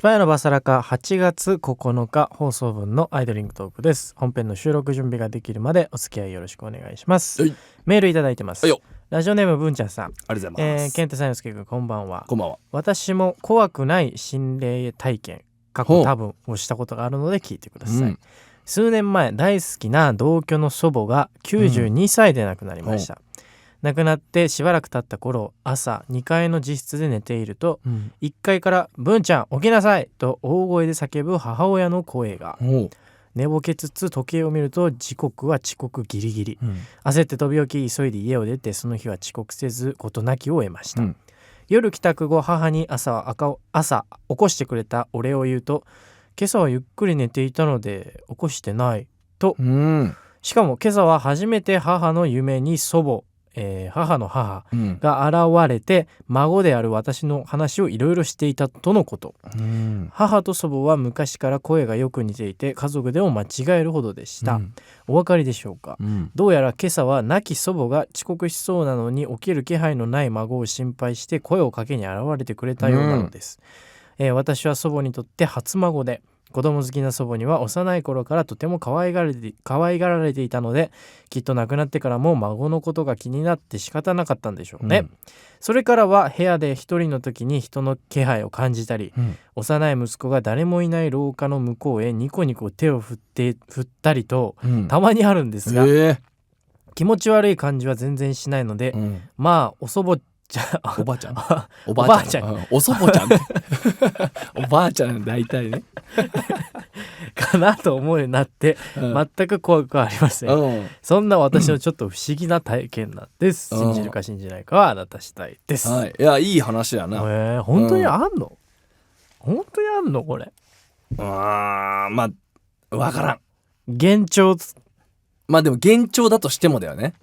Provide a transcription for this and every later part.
スパイのバサラカ8月9日放送分のアイドリングトークです。本編の収録準備ができるまでお付き合いよろしくお願いします。メールいただいてます。ラジオネーム文ちゃんさん、ありがとうございます。健太さん、よすけくん、こんばんは。こんばんは。私も怖くない心霊体験多分をしたことがあるので聞いてください。数年前、大好きな同居の祖母が92歳で亡くなりました。亡くなってしばらく経った頃、朝2階の自室で寝ていると、1階から文ちゃん起きなさいと大声で叫ぶ母親の声が。寝ぼけつつ時計を見ると時刻は遅刻ギリギリ、焦って飛び起き急いで家を出て、その日は遅刻せず事なきを得ました。夜帰宅後、母に朝起こしてくれたお礼を言うと、今朝はゆっくり寝ていたので起こしてないと、しかも今朝は初めて母の夢に母の母が現れて、孫である私の話をいろいろしていたとのこと。母と祖母は昔から声がよく似ていて、家族でも間違えるほどでした。お分かりでしょうか。どうやら今朝は亡き祖母が遅刻しそうなのに起きる気配のない孫を心配して声をかけに現れてくれたようなのです。私は祖母にとって初孫で、子供好きな祖母には幼い頃からとても可愛がられていたので、きっと亡くなってからも孫のことが気になって仕方なかったんでしょうね。それからは部屋で一人の時に人の気配を感じたり、幼い息子が誰もいない廊下の向こうへニコニコ手を振ったりと、たまにあるんですが、気持ち悪い感じは全然しないので、まあおばあちゃんお祖母ちゃんおばあちゃん大体ねかなと思うようになって、全く怖くはありません。そんな私のちょっと不思議な体験なんです。信じるか信じないかはあなた次第です。いや、いい話やな。本当にあんの、本当にあんのこれ。まあわからん。幻聴。まあでも幻聴だとしてもだよね。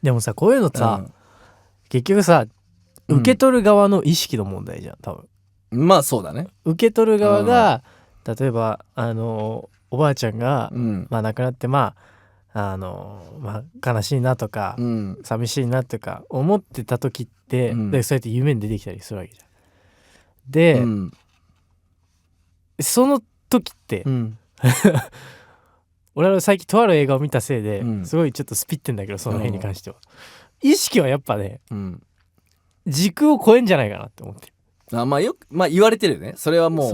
でもさ、こういうのさ、結局さ、受け取る側の意識の問題じゃん、多分。まあそうだね。受け取る側が、例えばおばあちゃんが、亡くなって、悲しいなとか、寂しいなとか思ってた時って、でそうやって夢に出てきたりするわけじゃん。で、その時って、俺は最近とある映画を見たせいで、すごいちょっとスピってんだけど、その辺に関しては、意識はやっぱね、時空を超えんじゃないかなって思ってる。言われてるよね。それはもう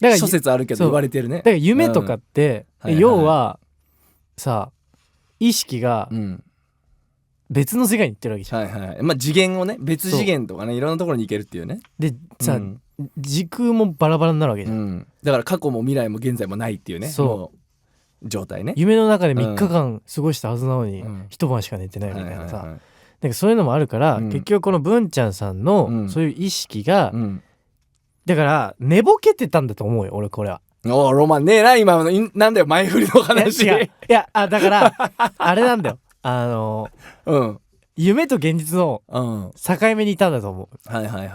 だから諸説あるけど言われてるね。だから夢とかって、要はさ、意識が別の世界に行ってるわけじゃん。次元をね、別次元とかね、いろんなところに行けるっていうね。でさ、時空もバラバラになるわけじゃん。だから過去も未来も現在もないっていうね、状態ね。夢の中で3日間過ごしたはずなのに、一晩しか寝てないみたいなさ、なんかそういうのもあるから、結局この文ちゃんさんのそういう意識が、だから寝ぼけてたんだと思うよ、俺これは。ロマンねえな、今のなんだよ、前振りの話。いやだからあれなんだよ、夢と現実の境目にいたんだと思う。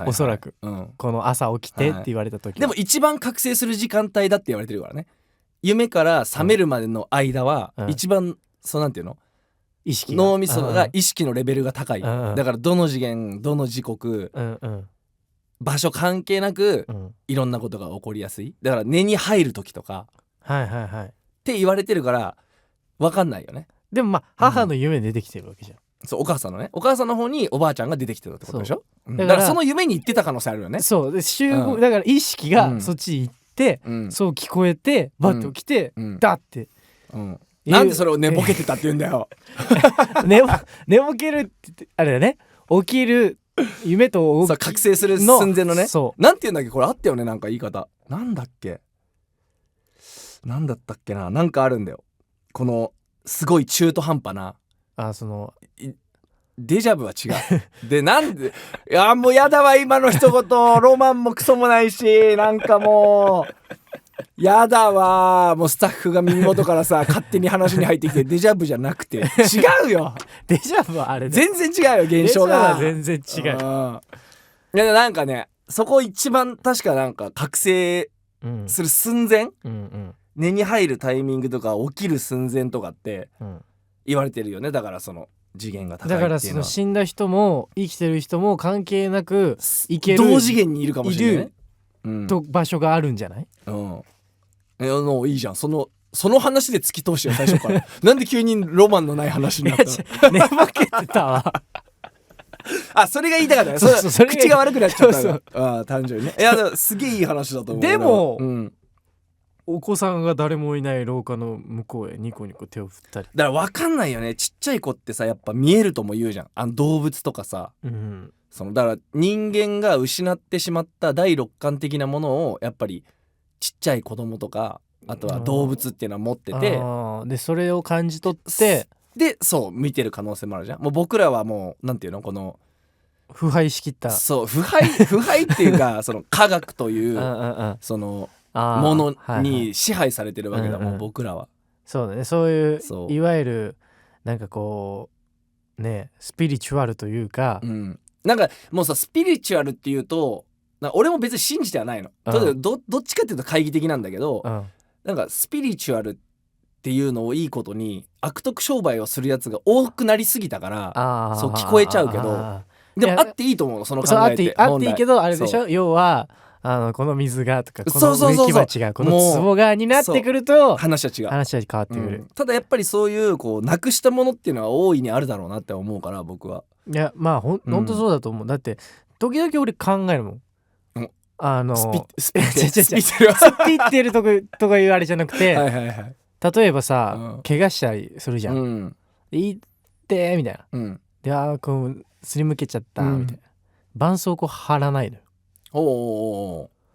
おそらく、この朝起きてって言われた時、でも一番覚醒する時間帯だって言われてるからね。夢から覚めるまでの間は一番、そうなんていうの、意識脳みそが意識のレベルが高い。だからどの次元、どの時刻、場所関係なく、いろんなことが起こりやすい。だから寝に入る時とかって言われてるから分かんないよね。でも母の夢に出てきてるわけじゃん。そう、お母さんの方におばあちゃんが出てきてるってことでしょ。だからその夢に行ってた可能性あるよね。そうで、だから意識がそっち行って、そう聞こえてバッて起きて、だって、なんでそれを寝ぼけてたって言うんだよ。寝ぼけるってあれだね、起きる夢と覚醒する寸前のね。なんて言うんだっけ、これあったよね、なんか言い方。なんだっけ、なんだったっけな、なんかあるんだよ、このすごい中途半端な、デジャブは違う。で、なんで、いやもうやだわ今の一言。ロマンもクソもないし、なんかもうやだわ。もうスタッフが耳元からさ勝手に話に入ってきて、デジャブじゃなくて違うよ。デジャブはあれ全然違うよ、現象が。全然違う。いやなんかね、そこ一番確かなんか覚醒する寸前、寝に入るタイミングとか起きる寸前とかって言われてるよね。だからその次元が高いっていうのは、だからその死んだ人も生きてる人も関係なくいける、同次元にいるかもしれないね。と場所があるんじゃない？いいじゃん。その話で突き通してよ最初からなんで急にロマンのない話になったの？寝ぼけてたわあ、それが言いたかったね。それ口が悪くなっちゃったそうあ、単純にね。いやでもすげえいい話だと思う。でも、俺はお子さんが誰もいない廊下の向こうへニコニコ手を振ったり。だから分かんないよね。ちっちゃい子ってさやっぱ見えるとも言うじゃん。動物とかさ、だから人間が失ってしまった第六感的なものをやっぱりちっちゃい子供とかあとは動物っていうのは持ってて、でそれを感じ取ってでそう見てる可能性もあるじゃん。もう僕らはもうなんていうの、この腐敗しきったそう腐敗っていうかその科学というそのものに支配されてるわけだもん、僕らは。そうだね。そういういわゆるなんかこうねスピリチュアルというか、なんかもうさスピリチュアルっていうと俺も別に信じてはないの。どっちかっていうと懐疑的なんだけど、なんかスピリチュアルっていうのをいいことに悪徳商売をするやつが多くなりすぎたからそう聞こえちゃうけど、でもあっていいと思うの、その考えってあっていいけどあれでしょ。要はこの水がとかこの植木鉢がこの壺がになってくると話は違う。話は変わってくる、ただやっぱりそういうこうなくしたものっていうのは大いにあるだろうなって思うから僕は。いやまあほんとそうだと思う。だって時々俺考えるもん。スピってるとかいうあれじゃなくて例えばさ、怪我したりするじゃん。いってみたいな。でこうすりむけちゃったみたいな。絆創膏貼らないのよ。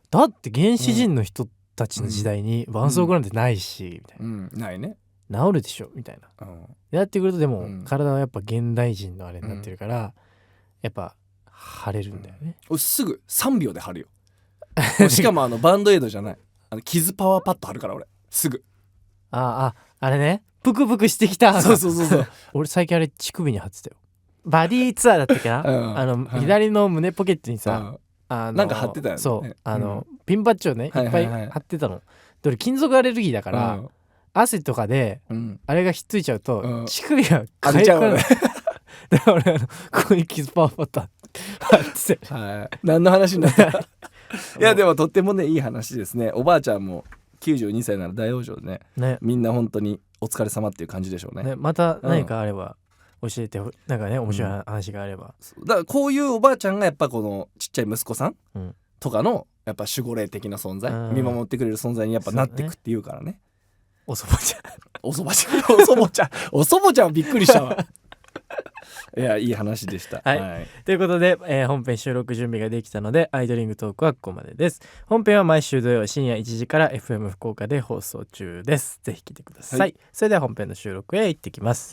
だって原始人の人たちの時代に絆創膏なんてないしみたいな。ないね。治るでしょみたいな。やってくるとでも体はやっぱ現代人のあれになってるからやっぱ貼れるんだよね。すぐ3秒で貼るよ。しかもバンドエイドじゃない傷パワーパッド貼るから俺すぐ。あれねプクプクしてきた。そう俺最近あれ乳首に貼ってたよ。バディツアーだったっけな、左の胸ポケットにさ、なんか貼ってたよね。そうピンバッジをねいっぱい貼ってたの。で俺金属アレルギーだから、汗とかであれがひっついちゃうと乳首がかゆくなる。だから俺ここに傷パワーパッド貼ってた。何の話になったいやでもとってもねいい話ですね。おばあちゃんも92歳なら大往生でね、みんな本当にお疲れ様っていう感じでしょうね。また何かあれば教えて、なんかね面白い話があれば。だからこういうおばあちゃんがやっぱこのちっちゃい息子さんとかのやっぱ守護霊的な存在、見守ってくれる存在にやっぱなってくっていうからね。おそぼちゃんおそぼちゃんはびっくりしたわいやいい話でした。ということで、本編収録準備ができたのでアイドリングトークはここまでです。本編は毎週土曜深夜1時から FM 福岡で放送中です。ぜひ聞いてください。それでは本編の収録へ行ってきます。